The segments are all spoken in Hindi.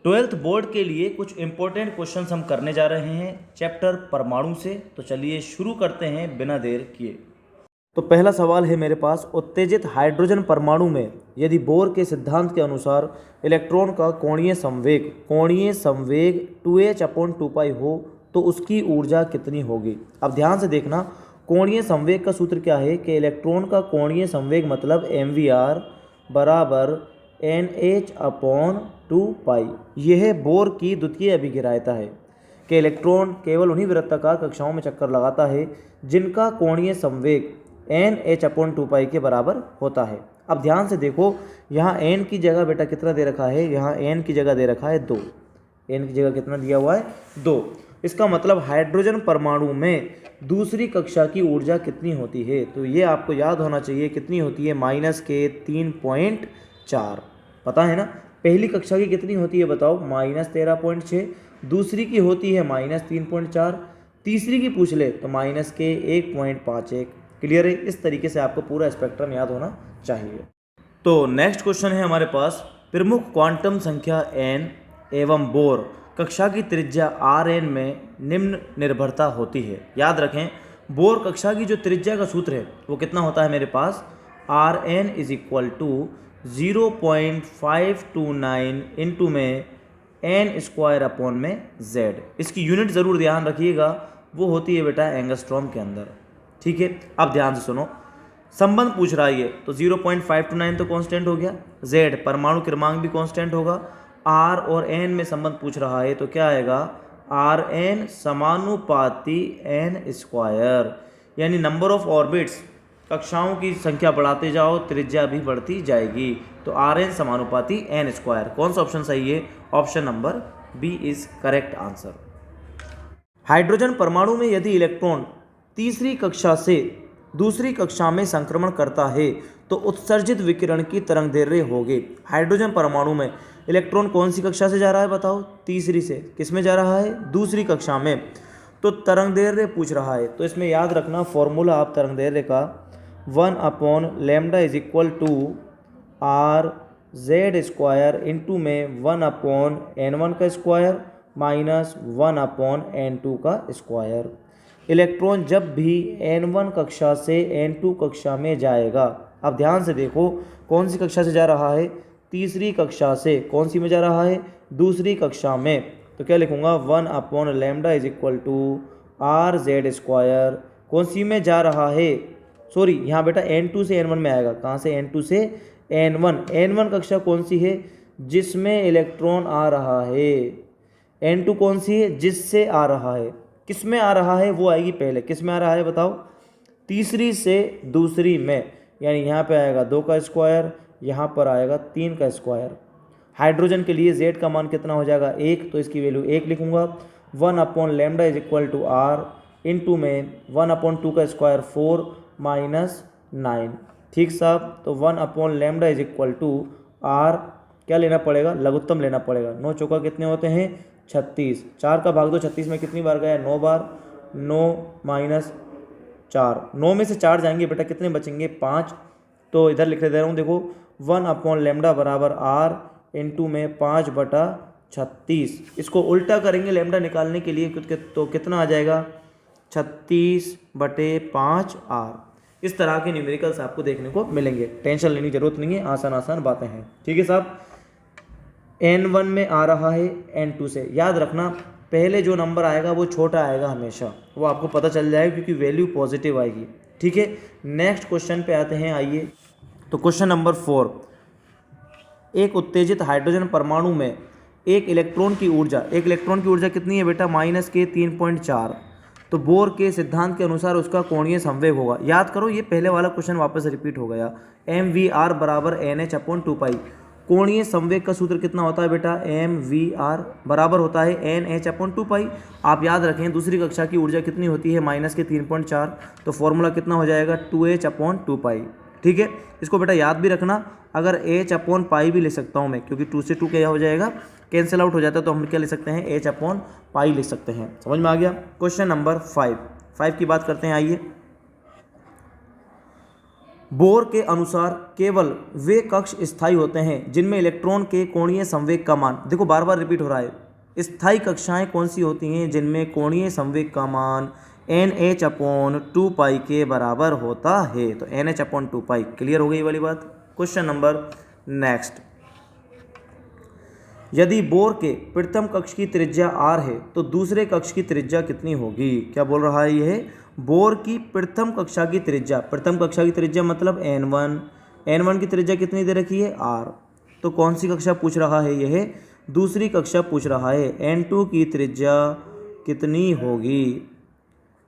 ट्वेल्थ बोर्ड के लिए कुछ इंपॉर्टेंट क्वेश्चंस हम करने जा रहे हैं चैप्टर परमाणु से। तो चलिए शुरू करते हैं बिना देर किए। तो पहला सवाल है मेरे पास, उत्तेजित हाइड्रोजन परमाणु में यदि बोर के सिद्धांत के अनुसार इलेक्ट्रॉन का कोणीय संवेग 2h/2π हो तो उसकी ऊर्जा कितनी होगी। अब ध्यान से देखना, कोणीय संवेग का सूत्र क्या है कि इलेक्ट्रॉन का कोणीय संवेग मतलब mvr बराबर nh/2π। यह बोर की द्वितीय अभिग्राह्यता है कि इलेक्ट्रॉन केवल उन्हीं वृत्ताकार कक्षाओं में चक्कर लगाता है जिनका कोणीय संवेग nh/2π के बराबर होता है। अब ध्यान से देखो, यहाँ n की जगह बेटा कितना दे रखा है, यहाँ n की जगह दे रखा है 2। n की जगह कितना दिया हुआ है 2। इसका मतलब हाइड्रोजन परमाणु में दूसरी कक्षा की ऊर्जा कितनी होती है, तो ये आपको याद होना चाहिए कितनी होती है -3.4। पता है ना, पहली कक्षा की कितनी होती है बताओ, -13.6, दूसरी की होती है -3.4, तीसरी की पूछ ले तो -1.51। क्लियर है। इस तरीके से आपको पूरा स्पेक्ट्रम याद होना चाहिए। तो नेक्स्ट क्वेश्चन है हमारे पास, प्रमुख क्वांटम संख्या n एवं बोर कक्षा की त्रिज्या Rn में निम्न निर्भरता होती है। याद रखें, बोर कक्षा की जो त्रिज्या का सूत्र है वो कितना होता है मेरे पास, Rn = 0.529 इंटू में n² z। इसकी यूनिट ज़रूर ध्यान रखिएगा, वो होती है बेटा एंगस्ट्रॉम के अंदर। ठीक है। अब ध्यान से सुनो, संबंध पूछ रहा है ये, तो 0.529 तो कांस्टेंट हो गया, z परमाणु क्रमांक भी कांस्टेंट होगा, r और n में संबंध पूछ रहा है तो क्या आएगा, Rn समानुपाती n², यानी नंबर ऑफ ऑर्बिट्स, कक्षाओं की संख्या बढ़ाते जाओ त्रिज्या भी बढ़ती जाएगी। तो Rn समानुपाती n²। कौन सा ऑप्शन सही है, option number B is correct answer. Hydrogen परमाणु में यदि इलेक्ट्रॉन तीसरी कक्षा से दूसरी कक्षा में संक्रमण करता है तो उत्सर्जित विकिरण की तरंगदैर्घ्य होगी। हाइड्रोजन परमाणु में इलेक्ट्रॉन कौन सी कक्षा से जा रहा है बताओ, तीसरी से। किस में जा रहा है, दूसरी कक्षा में। तो तरंगदैर्घ्य पूछ रहा है, तो इसमें याद रखना फॉर्मूला आप तरंगदैर्घ्य का 1/λ = rz² इंटू में 1/n1² माइनस 1/n2²। इलेक्ट्रॉन जब भी n1 कक्षा से n2 कक्षा में जाएगा, अब ध्यान से देखो कौन सी कक्षा से जा रहा है, तीसरी कक्षा से। कौन सी में जा रहा है, दूसरी कक्षा में। तो क्या लिखूंगा 1/λ = rz²। कौन सी में जा रहा है, सॉरी यहाँ बेटा n2 से n1 में आएगा। कहाँ से, n2 से n1 कक्षा कौन सी है, जिसमें इलेक्ट्रॉन आ रहा है। n2 कौन सी है, जिससे आ रहा है। किस में आ रहा है, वो आएगी पहले। किस में आ रहा है बताओ, तीसरी से दूसरी में, यानी यहाँ पे आएगा 2², यहाँ पर आएगा 3²। हाइड्रोजन के लिए z का मान कितना हो जाएगा 1, तो इसकी वैल्यू 1 लिखूंगा। 1/λ = r इंटू में 1/2² 4 माइनस 9। ठीक साहब, तो 1/λ = r क्या लेना पड़ेगा, लघुत्तम लेना पड़ेगा। 9 चौका कितने होते हैं 36, 4 का भाग दो 36 में कितनी बार गया, 9 बार। 9 माइनस 4, 9 में से 4 जाएंगे बेटा, कितने बचेंगे 5। तो इधर लिख दे रहा हूँ, देखो 1/λ बराबर r इंटू में 5/36। इसको उल्टा करेंगे लैम्डा निकालने के लिए, तो कितना आ जाएगा 36/5r। इस तरह के न्यूमेरिकल्स आपको देखने को मिलेंगे, टेंशन लेने की जरूरत नहीं है, आसान बातें हैं। ठीक है साहब, n1 में आ रहा है n2 से। याद रखना पहले जो नंबर आएगा वो छोटा आएगा हमेशा, वो आपको पता चल जाएगा क्योंकि वैल्यू पॉजिटिव आएगी। ठीक है, नेक्स्ट क्वेश्चन पे आते हैं, आइए। तो क्वेश्चन नंबर 4, एक उत्तेजित हाइड्रोजन परमाणु में एक इलेक्ट्रॉन की ऊर्जा कितनी है बेटा, -3.4। तो बोर के सिद्धांत के अनुसार उसका कोणीय संवेग होगा। याद करो, ये पहले वाला क्वेश्चन वापस रिपीट हो गया। mvr बराबर nh/2π। कोणीय संवेग का सूत्र कितना होता है बेटा, mvr बराबर होता है nh/2π। आप याद रखें दूसरी कक्षा की ऊर्जा कितनी होती है, -3.4। तो फॉर्मूला कितना हो जाएगा 2h/2π। ठीक है, इसको बेटा याद भी रखना। अगर h/π भी ले सकता हूँ मैं, क्योंकि 2 से 2 क्या हो जाएगा, कैंसिल आउट हो जाता है, तो हम क्या ले सकते हैं, h/π लिख सकते हैं। समझ में आ गया। क्वेश्चन नंबर 5 की बात करते हैं, आइए। बोर के अनुसार केवल वे कक्ष स्थायी होते हैं जिनमें इलेक्ट्रॉन के कोणीय संवेग का मान, देखो बार बार रिपीट हो रहा है, स्थायी कक्षाएं कौन सी होती हैं जिनमें कोणीय संवेग का मान NH/2π के बराबर होता है। तो NH/2π क्लियर हो गई वाली बात। क्वेश्चन नंबर नेक्स्ट, यदि बोर के प्रथम कक्ष की त्रिज्या r है तो दूसरे कक्ष की त्रिज्या कितनी होगी। क्या बोल रहा है यह, बोर की प्रथम कक्षा की त्रिज्या, प्रथम कक्षा की त्रिज्या मतलब n1 की त्रिज्या कितनी दे रखी है r, तो कौन सी कक्षा पूछ रहा है यह, दूसरी कक्षा पूछ रहा है। n2 की त्रिज्या कितनी होगी,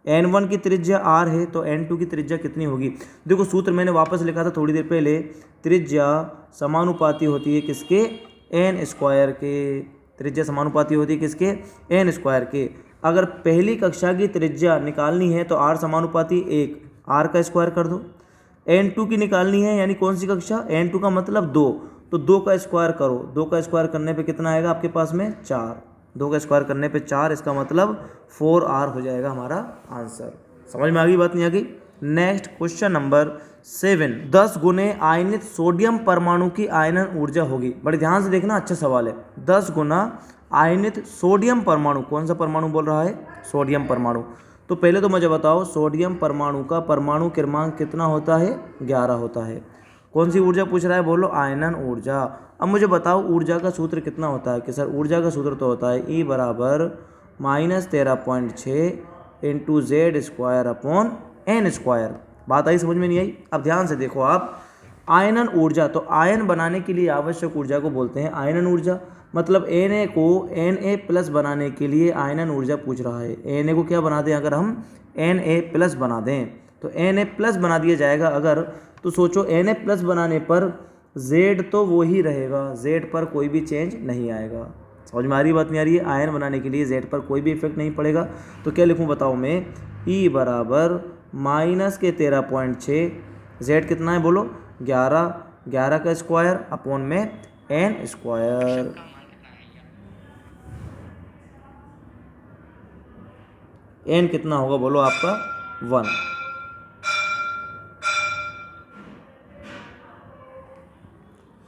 n1 की त्रिज्या r है तो n2 की त्रिज्या कितनी होगी। देखो सूत्र मैंने वापस लिखा था थोड़ी देर पहले, त्रिज्या समानुपाती होती है किसके, n स्क्वायर के, त्रिज्या समानुपाती होती है किसके, n स्क्वायर के। अगर पहली कक्षा की त्रिज्या निकालनी है तो r समानुपाती 1, r का स्क्वायर कर दो। n2 की निकालनी है यानी कौन सी कक्षा, n2 का मतलब 2, तो 2 का स्क्वायर करो, 2 का स्क्वायर करने पे कितना आएगा आपके पास में 4, 2 का स्क्वायर करने पे 4, इसका मतलब 4r हो जाएगा हमारा आंसर। समझ में आ गई बात, नहीं आ गई। नेक्स्ट क्वेश्चन नंबर 7, 10 गुने आयनित सोडियम परमाणु की आयनन ऊर्जा होगी। बड़े ध्यान से देखना, अच्छा सवाल है। 10 गुना आयनित सोडियम परमाणु, कौन सा परमाणु बोल रहा है, सोडियम परमाणु। तो पहले तो मुझे बताओ सोडियम परमाणु का परमाणु क्रमांक कितना होता है, 11 होता है। कौन सी ऊर्जा पूछ रहा है, बोलो आयनन ऊर्जा। अब मुझे बताओ ऊर्जा का सूत्र कितना होता है, कि सर ऊर्जा का सूत्र तो होता है E बराबर -13.6 इंटू Z²/n²। बात आई समझ में, नहीं आई। अब ध्यान से देखो आप, आयनन ऊर्जा, तो आयन बनाने के लिए आवश्यक ऊर्जा को बोलते हैं आयनन ऊर्जा। मतलब Na को Na+ बनाने के लिए आयनन ऊर्जा पूछ रहा है। Na को क्या बना दें, अगर हम Na+ बना दें तो Na+ बना दिया जाएगा अगर, तो सोचो Na+ बनाने पर Z तो वो ही रहेगा, Z पर कोई भी चेंज नहीं आएगा। समझ में आ रही बात, नहीं आ रही है। आयन बनाने के लिए Z पर कोई भी इफेक्ट नहीं पड़ेगा। तो क्या लिखूं बताओ मैं, E बराबर -13.6, Z कितना है बोलो 11, 11 का स्क्वायर अपॉन में n²। n कितना होगा बोलो आपका 1।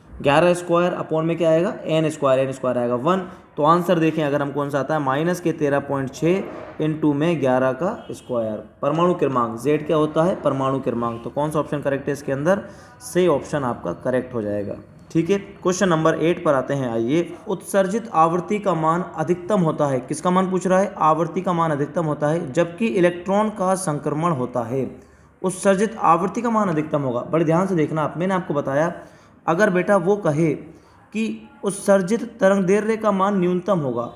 ग्यारह स्क्वायर अपॉन में क्या आएगा, n² आएगा 1। तो आंसर देखें अगर हम कौन सा आता है, -13.6 इंटू में 11 का स्क्वायर। परमाणु क्रमांक Z क्या होता है, परमाणु क्रमांक। तो कौन सा ऑप्शन करेक्ट है इसके अंदर, से ऑप्शन आपका करेक्ट हो जाएगा। ठीक है, क्वेश्चन नंबर 8 पर आते हैं। आइए, उत्सर्जित आवृत्ति का मान अधिकतम होता है, किसका मान पूछ रहा है, आवृत्ति का मान अधिकतम होता है जबकि इलेक्ट्रॉन का संक्रमण होता है। उत्सर्जित आवृत्ति का मान अधिकतम होगा। बड़े ध्यान से देखना आप, मैंने आपको बताया अगर बेटा वो कहे कि उत्सर्जित तरंगदैर्घ्य का मान न्यूनतम होगा,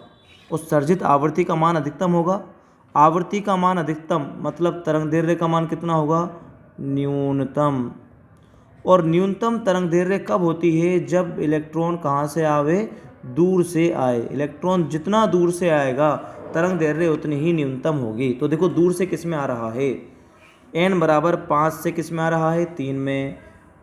उत्सर्जित आवृत्ति का मान अधिकतम होगा, आवृत्ति का मान अधिकतम मतलब तरंगदैर्घ्य का मान कितना होगा, न्यूनतम। और न्यूनतम तरंगदैर्घ्य कब होती है, जब इलेक्ट्रॉन कहाँ से आवे, दूर से आए। इलेक्ट्रॉन जितना दूर से आएगा तरंगदैर्घ्य उतनी ही न्यूनतम होगी। तो देखो दूर से किस में आ रहा है, n बराबर 5 से किस में आ रहा है, 3 में,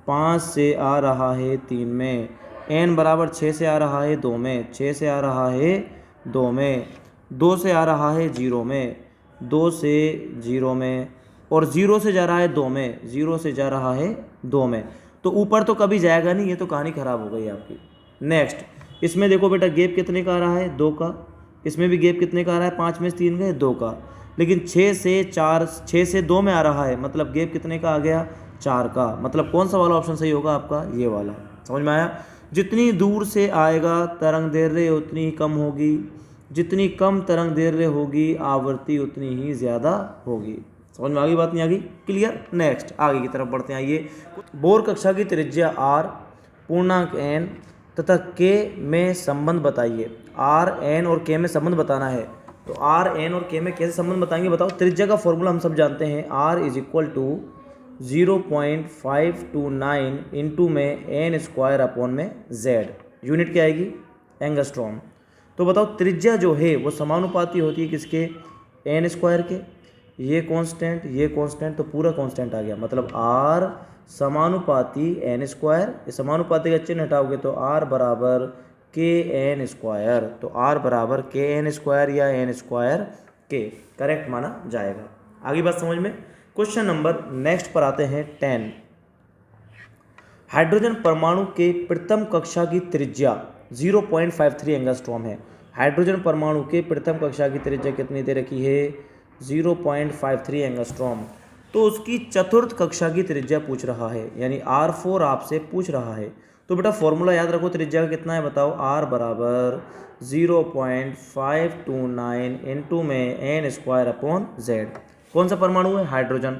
5 से आ रहा है 3 में, n बराबर 6 से आ रहा है 2 में, 6 से आ रहा है 2 में, 2 से आ रहा है 0 में, 2 से 0 में, और 0 से जा रहा है 2 में, 0 से जा रहा है 2 में। तो ऊपर तो कभी जाएगा नहीं, ये तो कहानी खराब हो गई आपकी। नेक्स्ट, इसमें देखो बेटा गैप कितने का आ रहा है, 2 का। इसमें भी गैप कितने का आ रहा है, 5 में से 3 गए 2 का। लेकिन 6 से 4, 6 से 2 में आ रहा है, मतलब गैप कितने का आ गया, 4 का। मतलब कौन सा वाला ऑप्शन सही होगा आपका, ये वाला। समझ में आया। जितनी दूर से आएगा तरंगदैर्घ्य उतनी ही कम होगी, जितनी कम तरंगदैर्घ्य होगी आवृत्ति उतनी ही ज़्यादा होगी। समझ में आ गई बात, नहीं आ गई, क्लियर। नेक्स्ट आगे की तरफ बढ़ते हैं। आइए, बोर कक्षा की त्रिज्या r, पूर्णांक n तथा k में संबंध बताइए। r, n और k में संबंध बताना है। तो r, n और k में कैसे संबंध बताएंगे बताओ। त्रिज्या का फॉर्मूला हम सब जानते हैं, r = 0.529 इंटू में n² अपॉन में z। यूनिट क्या आएगी, एंगस्ट्रॉम। तो बताओ त्रिज्या जो है वो समानुपाती होती है किसके, n² के। ये कांस्टेंट, ये कांस्टेंट, तो पूरा कांस्टेंट आ गया। मतलब r समानुपाती n²। ये समानुपाती का चिन्ह हटाओगे तो r बराबर kn²। तो r बराबर kn² या n² k करेक्ट माना जाएगा। आगे बात समझ में। क्वेश्चन नंबर नेक्स्ट पर आते हैं 10। हाइड्रोजन परमाणु के प्रथम कक्षा की त्रिज्या 0.53 एंगस्ट्रॉम है। हाइड्रोजन परमाणु के प्रथम कक्षा की त्रिज्या कितनी दे रखी है? 0.53 एंगस्ट्रॉम। तो उसकी चतुर्थ कक्षा की त्रिज्या पूछ रहा है, यानी R4 आपसे पूछ रहा है। तो बेटा फॉर्मूला याद रखो, त्रिज्या का कितना है बताओ? R बराबर 0.529 इंटू में n²/z। कौन सा परमाणु है? हाइड्रोजन।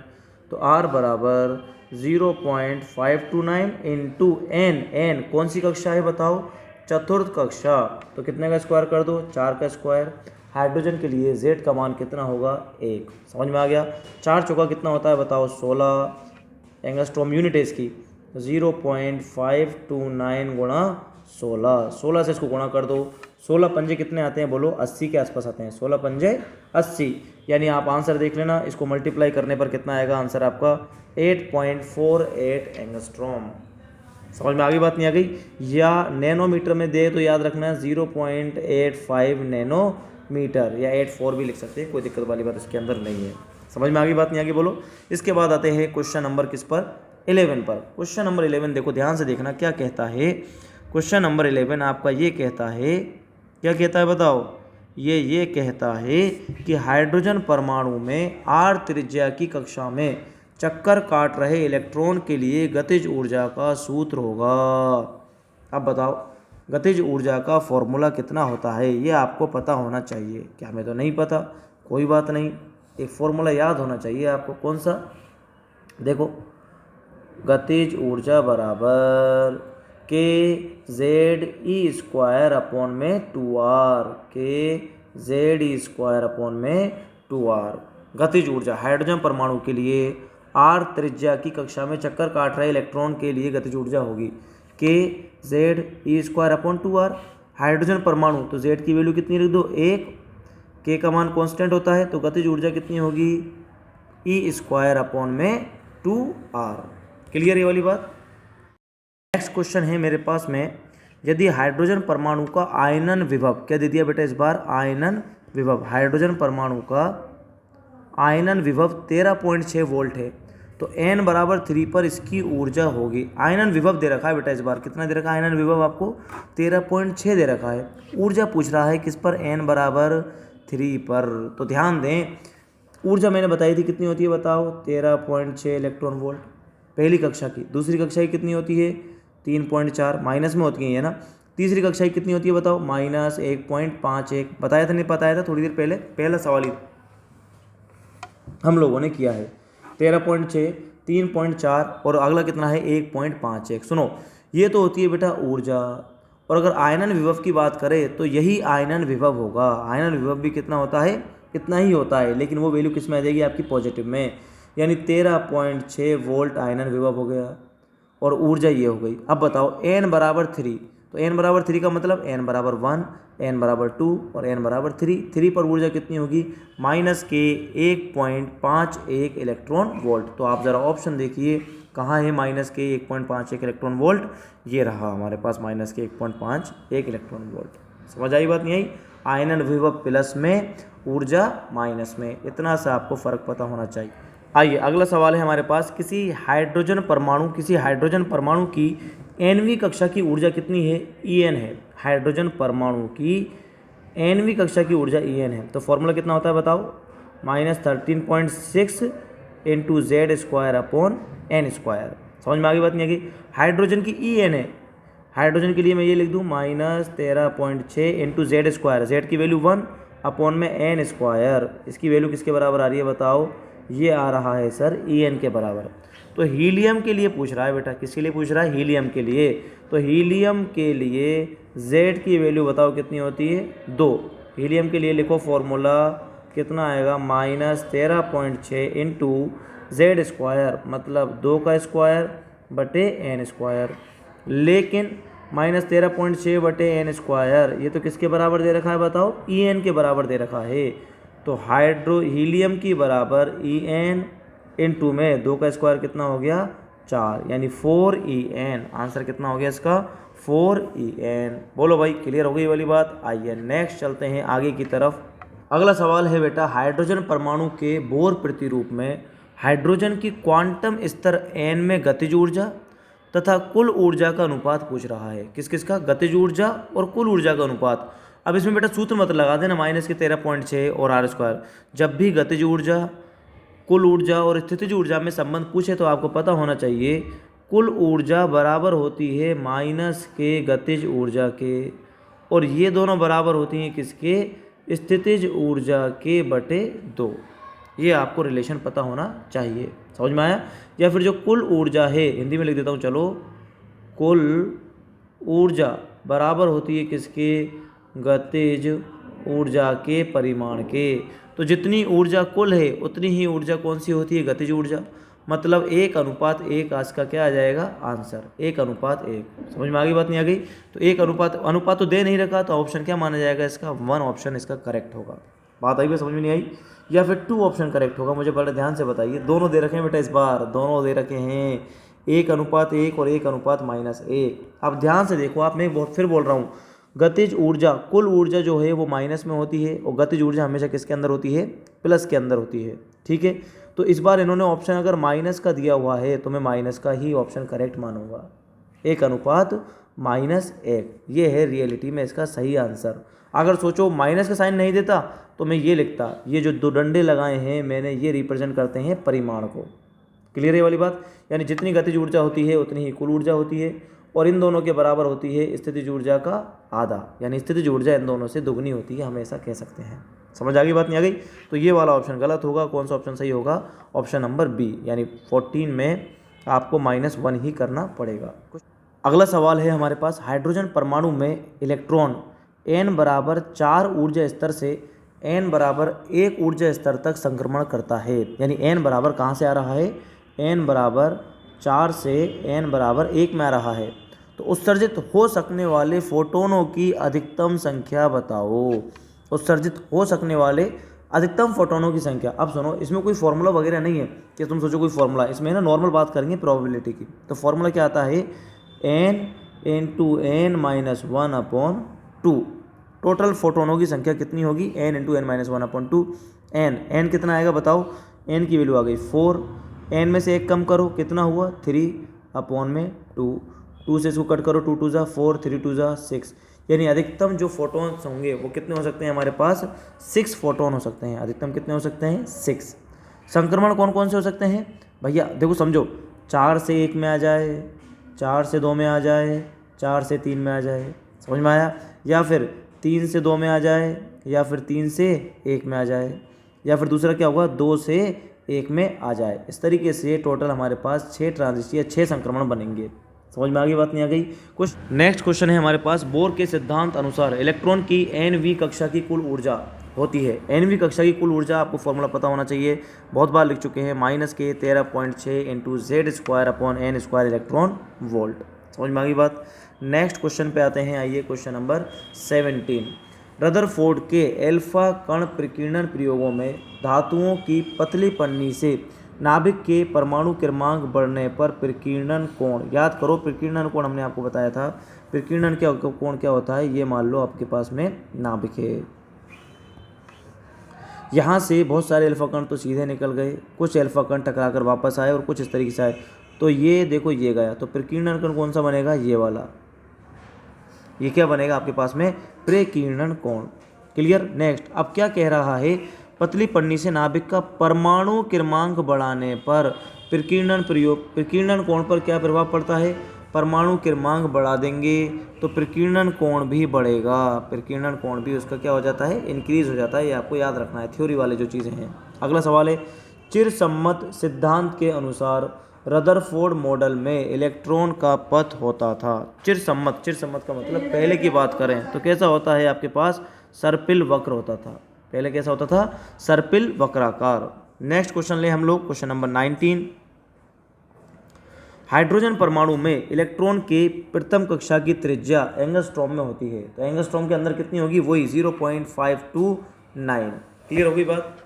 तो R बराबर 0.529 इंटू n कौन सी कक्षा है बताओ? चतुर्थ कक्षा। तो कितने का स्क्वायर कर दो? 4 का स्क्वायर। हाइड्रोजन के लिए z का मान कितना होगा? 1। समझ में आ गया? 4 चौका कितना होता है बताओ? 16 एंगस्ट्रॉम यूनिट है इसकी। 0.529 गुणा 16 से इसको गुणा कर दो। 16 पंजे कितने आते हैं बोलो? 80 के आसपास आते हैं। 16 पंजे 80, यानी आप आंसर देख लेना, इसको मल्टीप्लाई करने पर कितना आएगा आंसर आपका? 8.48 एंगस्ट्रॉम। समझ में आ गई बात? नहीं आ गई? या नैनोमीटर में दे तो याद रखना है 0.85 नैनोमीटर, या 84 भी लिख सकते हैं, कोई दिक्कत वाली बात इसके अंदर नहीं है। समझ में आ गई बात? नहीं आ गई बोलो। इसके बाद आते हैं क्वेश्चन नंबर किस पर? 11 पर। क्वेश्चन नंबर 11 देखो ध्यान से देखना क्या कहता है। क्वेश्चन नंबर 11 आपका ये कहता है, क्या कहता है बताओ? ये कहता है कि हाइड्रोजन परमाणु में r त्रिज्या की कक्षा में चक्कर काट रहे इलेक्ट्रॉन के लिए गतिज ऊर्जा का सूत्र होगा। अब बताओ गतिज ऊर्जा का फॉर्मूला कितना होता है? ये आपको पता होना चाहिए। क्या हमें तो नहीं पता? कोई बात नहीं, एक फॉर्मूला याद होना चाहिए आपको। कौन सा? देखो, गतिज ऊर्जा बराबर kZe²/2r, kZe²/2r। गतिज ऊर्जा हाइड्रोजन परमाणु के लिए r त्रिज्या की कक्षा में चक्कर काट रहे इलेक्ट्रॉन के लिए गतिज ऊर्जा होगी kZe²/2r। हाइड्रोजन परमाणु तो z की वैल्यू कितनी लिख दो? 1। k का मान कांस्टेंट होता है, तो गतिज ऊर्जा कितनी होगी? E²/2r। क्लियर ये वाली बात? नेक्स्ट क्वेश्चन है मेरे पास में, यदि हाइड्रोजन परमाणु का आयनन विभव, क्या दे दिया बेटा इस बार? आयनन विभव। हाइड्रोजन परमाणु का आयनन विभव 13.6 वोल्ट है, तो n बराबर 3 पर इसकी ऊर्जा होगी। आयनन विभव दे रखा है बेटा इस बार, कितना दे रखा है आयनन विभव आपको? 13.6 दे रखा है। ऊर्जा पूछ रहा है किस पर? n बराबर 3 पर। तो ध्यान दें, ऊर्जा मैंने बताई थी कितनी होती है बताओ? 13.6 इलेक्ट्रॉन वोल्ट पहली कक्षा की। दूसरी कक्षा की कितनी होती है? 3.4, माइनस में होती है ना। तीसरी कक्षा की कितनी होती है बताओ? -1.51। बताया था नहीं बताया था थोड़ी देर पहले? पहला सवाल ही हम लोगों ने किया है। 13.6, 3.4 और अगला कितना है? 1.51। सुनो, ये तो होती है बेटा ऊर्जा, और अगर आयनन विभव की बात करें तो यही आयनन विभव होगा। आयनन विभव भी कितना होता है? इतना ही होता है, लेकिन वो वैल्यू किस में आ जाएगी? आपकी पॉजिटिव में, यानी 13.6 वोल्ट आयनन विभव हो गया, और ऊर्जा ये हो गई। अब बताओ n बराबर 3, तो n बराबर 3 का मतलब n बराबर 1, n बराबर 2 और n बराबर 3। 3 पर ऊर्जा कितनी होगी? -1.51 इलेक्ट्रॉन वोल्ट। तो आप ज़रा ऑप्शन देखिए कहाँ है -1.51 इलेक्ट्रॉन वोल्ट? ये रहा हमारे पास -1.51 इलेक्ट्रॉन वोल्ट। समझ आई बात? नहीं आई? आयनन विभव प्लस में, ऊर्जा माइनस में, इतना सा आपको फ़र्क पता होना चाहिए। आइए अगला सवाल है हमारे पास, किसी हाइड्रोजन परमाणु की nवीं कक्षा की ऊर्जा कितनी है? En है। हाइड्रोजन परमाणु की nवीं कक्षा की ऊर्जा En है, तो फॉर्मूला कितना होता है बताओ? -13.6 into Z² upon n square. समझ में आ गई बात? नहीं आ गई? हाइड्रोजन की En है, हाइड्रोजन के लिए मैं ये लिख दूँ -13.6 इंटू Z²। Z की वैल्यू 1 अपॉन में n स्क्वायर। इसकी वैल्यू किसके बराबर आ रही है बताओ? ये आ रहा है सर En के बराबर। तो हीलियम के लिए पूछ रहा है बेटा, किसके लिए पूछ रहा है? हीलियम के लिए। तो हीलियम के लिए Z की वैल्यू बताओ कितनी होती है? 2। हीलियम के लिए लिखो फॉर्मूला, कितना आएगा? -13.6 इंटू Z², मतलब 2 का स्क्वायर बटे n स्क्वायर। लेकिन -13.6 बटे n स्क्वायर ये तो किसके बराबर दे रखा है बताओ? En के बराबर दे रखा है। तो हीलियम की बराबर En इंटू में 2 का स्क्वायर कितना हो गया? 4, यानी 4En। आंसर कितना हो गया इसका? 4En। बोलो भाई, क्लियर हो गई वाली बात? आइए नेक्स्ट चलते हैं आगे की तरफ। अगला सवाल है बेटा, हाइड्रोजन परमाणु के बोर प्रतिरूप में हाइड्रोजन की क्वांटम स्तर n में गतिज ऊर्जा तथा कुल ऊर्जा का अनुपात पूछ रहा है। किस किस का? गतिज ऊर्जा और कुल ऊर्जा का अनुपात। अब इसमें बेटा सूत्र मत लगा देना -13.6 और r²। जब भी गतिज ऊर्जा, कुल ऊर्जा और स्थितिज ऊर्जा में संबंध पूछे तो आपको पता होना चाहिए कुल ऊर्जा बराबर होती है माइनस के गतिज ऊर्जा के, और ये दोनों बराबर होती हैं किसके? स्थितिज ऊर्जा के बटे 2। ये आपको रिलेशन पता होना चाहिए। समझ में आया? या फिर जो कुल ऊर्जा है, हिंदी में लिख देता हूँ, चलो, कुल ऊर्जा बराबर होती है किसके? गतिज ऊर्जा के परिमाण के। तो जितनी ऊर्जा कुल है उतनी ही ऊर्जा कौन सी होती है? गतिज ऊर्जा। मतलब 1:1 आज का क्या आ जाएगा? आंसर 1:1। समझ में आ गई बात? नहीं आ गई? तो 1:अनुपात तो दे नहीं रखा, तो ऑप्शन क्या माना जाएगा इसका? 1 ऑप्शन इसका करेक्ट होगा। बात आई? समझ में नहीं आई? या फिर 2 ऑप्शन करेक्ट होगा? मुझे बड़े ध्यान से बताइए। दोनों दे रखे हैं बेटा, इस बार दोनों दे रखे हैं, 1:1 और 1:-1। अब ध्यान से देखो, आप, मैं फिर बोल रहा हूँ, गतिज ऊर्जा, कुल ऊर्जा जो है वो माइनस में होती है, और गतिज ऊर्जा हमेशा किसके अंदर होती है? प्लस के अंदर होती है। ठीक है, तो इस बार इन्होंने ऑप्शन अगर माइनस का दिया हुआ है तो मैं माइनस का ही ऑप्शन करेक्ट मानूंगा। 1:-1, ये है रियलिटी में इसका सही आंसर। अगर सोचो माइनस का साइन नहीं देता तो मैं ये लिखता, ये जो 2 डंडे लगाए हैं मैंने, ये रिप्रेजेंट करते हैं परिमाण को। क्लियर है ये वाली बात? यानी जितनी गतिज ऊर्जा होती है उतनी ही कुल ऊर्जा होती है, और इन दोनों के बराबर होती है स्थितिज ऊर्जा का आधा, यानी स्थितिज ऊर्जा इन दोनों से दुगनी होती है, हम ऐसा कह सकते हैं। समझ आ गई बात? नहीं आ गई? तो ये वाला ऑप्शन गलत होगा। कौन सा ऑप्शन सही होगा? ऑप्शन नंबर बी, यानी 14 में आपको -1 ही करना पड़ेगा। अगला सवाल है हमारे पास, हाइड्रोजन परमाणु में इलेक्ट्रॉन n बराबर 4 ऊर्जा स्तर से n बराबर 1 ऊर्जा स्तर तक संक्रमण करता है। यानी n बराबर कहाँ से आ रहा है? n बराबर 4 से n बराबर 1 में आ रहा है। तो उत्सर्जित हो सकने वाले फोटोनों की अधिकतम संख्या बताओ। उत्सर्जित हो सकने वाले अधिकतम फोटोनों की संख्या। अब सुनो, इसमें कोई फॉर्मूला वगैरह नहीं है कि तुम सोचो कोई फॉर्मूला, इसमें ना नॉर्मल बात करेंगे प्रोबेबिलिटी की। तो फॉर्मूला क्या आता है? n × n-1/2। टोटल फोटोनों की संख्या कितनी होगी? n × n-1/2। n कितना आएगा बताओ? n की वैल्यू आ गई 4। n में से 1 कम करो, कितना हुआ? 3/2। 2 से इसको कट करो, 2 2 ज़ा 4, 3 2 ज़ा 6। यानी अधिकतम जो फोटोन्स होंगे वो कितने हो सकते हैं हमारे पास? 6 फोटोन हो सकते हैं। अधिकतम कितने हो सकते हैं? 6। संक्रमण कौन कौन से हो सकते हैं भैया? देखो समझो, 4 से 1 में आ जाए, 4 से 2 में आ जाए, 4 से 3 में आ जाए। समझ में आया? या फिर 3 से 2 में आ जाए, या फिर 3 से 1 में आ जाए, या फिर दूसरा क्या होगा? 2 से 1 में आ जाए। इस तरीके से टोटल हमारे पास 6 ट्रांजिशन या 6 संक्रमण बनेंगे। समझ में आ गई बात? नहीं आ गई? कुछ नेक्स्ट क्वेश्चन है हमारे पास, बोर के सिद्धांत अनुसार इलेक्ट्रॉन की nवीं कक्षा की कुल ऊर्जा होती है। nवीं कक्षा की कुल ऊर्जा आपको फॉर्मूला पता होना चाहिए, बहुत बार लिख चुके हैं, -के 13.6 × Z²/n² इलेक्ट्रॉन वोल्ट। समझ में आ गई बात? नेक्स्ट क्वेश्चन पे आते हैं, आइए क्वेश्चन नंबर 17। रदरफोर्ड के अल्फा कण प्रकीर्णन प्रयोगों में धातुओं की पतली पन्नी से नाभिक के परमाणु क्रमांक बढ़ने पर प्रकीर्णन कोण, याद करो प्रकीर्णन कोण हमने आपको बताया था। प्रकीर्णन कोण क्या होता है? ये मान लो आपके पास में नाभिक है, यहाँ से बहुत सारे अल्फा कण तो सीधे निकल गए, कुछ अल्फा कण टकरा कर वापस आए और कुछ इस तरीके से आए। तो ये देखो ये गया, तो प्रकीर्णन कोण कौन सा बनेगा? ये वाला। ये क्या बनेगा आपके पास में? प्रकीर्णन कोण। क्लियर? नेक्स्ट, अब क्या कह रहा है? पतली पन्नी से नाभिक का परमाणु क्रमांक बढ़ाने पर प्रकीर्णन कोण पर क्या प्रभाव पड़ता है? परमाणु क्रमांक बढ़ा देंगे तो प्रकीर्णन कोण भी बढ़ेगा, प्रकीर्णन कोण भी उसका क्या हो जाता है? इंक्रीज हो जाता है। ये आपको याद रखना है, थ्योरी वाले जो चीज़ें हैं। अगला सवाल है, चिरसम्मत सिद्धांत के अनुसार रदरफोर्ड मॉडल में इलेक्ट्रॉन का पथ होता था। चिरसम्मत का मतलब पहले की बात करें तो कैसा होता है आपके पास? सर्पिल वक्र होता था। पहले कैसा होता था? सर्पिल वक्राकार। नेक्स्ट क्वेश्चन ले हम लोग, क्वेश्चन नंबर 19। हाइड्रोजन परमाणु में इलेक्ट्रॉन के प्रथम कक्षा की त्रिज्या एंगस्ट्रॉम में होती है। तो एंगस्ट्रॉम के अंदर कितनी होगी? वही 0.529। क्लियर होगी बात?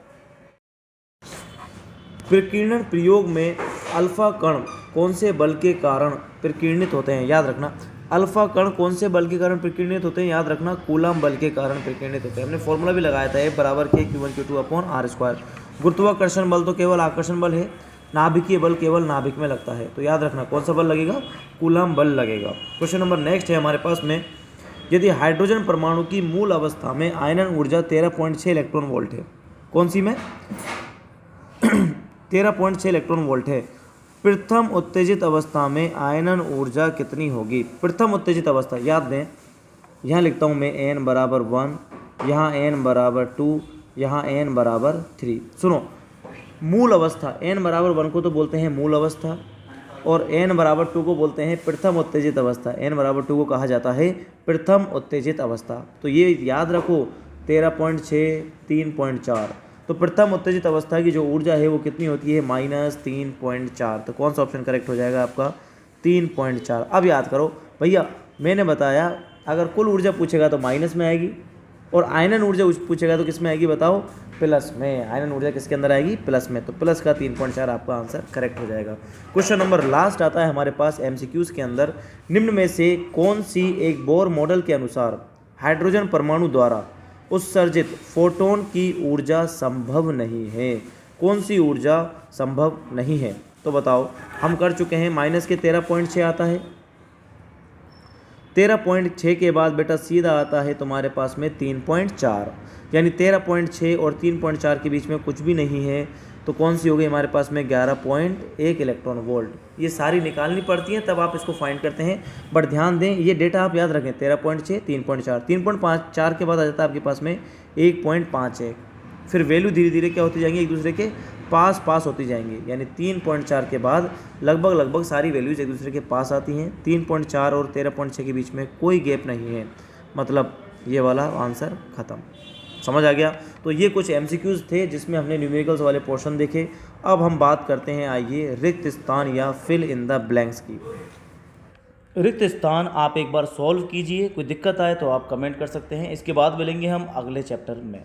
प्रकीर्णन प्रयोग में अल्फा कण कौन से बल के कारण प्रकीर्णित होते हैं? याद रखना, अल्फा कण कौन से बल के कारण प्रकीर्णित होते हैं? याद रखना, कूलम बल के कारण प्रकीर्णित होते हैं। हमने फॉर्मूला भी लगाया था, F = K Q1 Q2/r²। गुरुत्वाकर्षण बल तो केवल आकर्षण बल है, नाभिकीय बल केवल नाभिक में लगता है, तो याद रखना कौन सा बल लगेगा, कूलम बल लगेगा। क्वेश्चन नंबर नेक्स्ट है हमारे पास में, यदि हाइड्रोजन परमाणु की मूल अवस्था में आयनन ऊर्जा 13.6 इलेक्ट्रॉन वोल्ट है, कौन सी में 13.6 इलेक्ट्रॉन वोल्ट है, प्रथम उत्तेजित अवस्था में आयनन ऊर्जा कितनी होगी। प्रथम उत्तेजित अवस्था याद दें, यहाँ लिखता हूँ मैं n बराबर 1, यहाँ n बराबर 2, यहाँ n बराबर 3। सुनो, मूल अवस्था n बराबर 1 को तो बोलते हैं मूल अवस्था और n बराबर 2 को बोलते हैं प्रथम उत्तेजित अवस्था। n बराबर 2 को कहा जाता है प्रथम उत्तेजित अवस्था। तो ये याद रखो 13.6 3.4। तो प्रथम उत्तेजित अवस्था की जो ऊर्जा है वो कितनी होती है, -3.4। तो कौन सा ऑप्शन करेक्ट हो जाएगा आपका, 3.4। अब याद करो भैया, मैंने बताया अगर कुल ऊर्जा पूछेगा तो माइनस में आएगी और आयनन ऊर्जा पूछेगा तो किस में आएगी बताओ, प्लस में। आयनन ऊर्जा किसके अंदर आएगी, प्लस में। तो प्लस का 3.4 आपका आंसर करेक्ट हो जाएगा। क्वेश्चन नंबर लास्ट आता है हमारे पास MCQs के अंदर, निम्न में से कौन सी एक बोर मॉडल के अनुसार हाइड्रोजन परमाणु द्वारा उत्सर्जित फोटोन की ऊर्जा संभव नहीं है। कौन सी ऊर्जा संभव नहीं है, तो बताओ। हम कर चुके हैं, माइनस के 13.6 आता है, 13.6 के बाद बेटा सीधा आता है तुम्हारे पास में 3.4, यानी 13.6 और 3.4 के बीच में कुछ भी नहीं है। तो कौन सी हो गई हमारे पास में 11.1 इलेक्ट्रॉन वोल्ट। ये सारी निकालनी पड़ती हैं तब आप इसको फाइंड करते हैं, बट ध्यान दें ये डेटा आप याद रखें, 13.6 3.4 3.4 के बाद आ जाता है आपके पास में 1.51। फिर वैल्यू धीरे धीरे क्या होती जाएंगी, एक दूसरे के पास होती जाएंगी, यानी 3.4 के बाद लगभग सारी वैल्यूज एक दूसरे के पास आती हैं। 3.4 और 13.6 के बीच में कोई गैप नहीं है, मतलब ये वाला आंसर ख़त्म। समझ आ गया। तो ये कुछ MCQs थे जिसमें हमने न्यूमेरिकल्स वाले पोर्शन देखे। अब हम बात करते हैं, आइए, रिक्त स्थान या फिल इन द ब्लैंक्स की। रिक्त स्थान आप एक बार सॉल्व कीजिए, कोई दिक्कत आए तो आप कमेंट कर सकते हैं। इसके बाद मिलेंगे हम अगले चैप्टर में।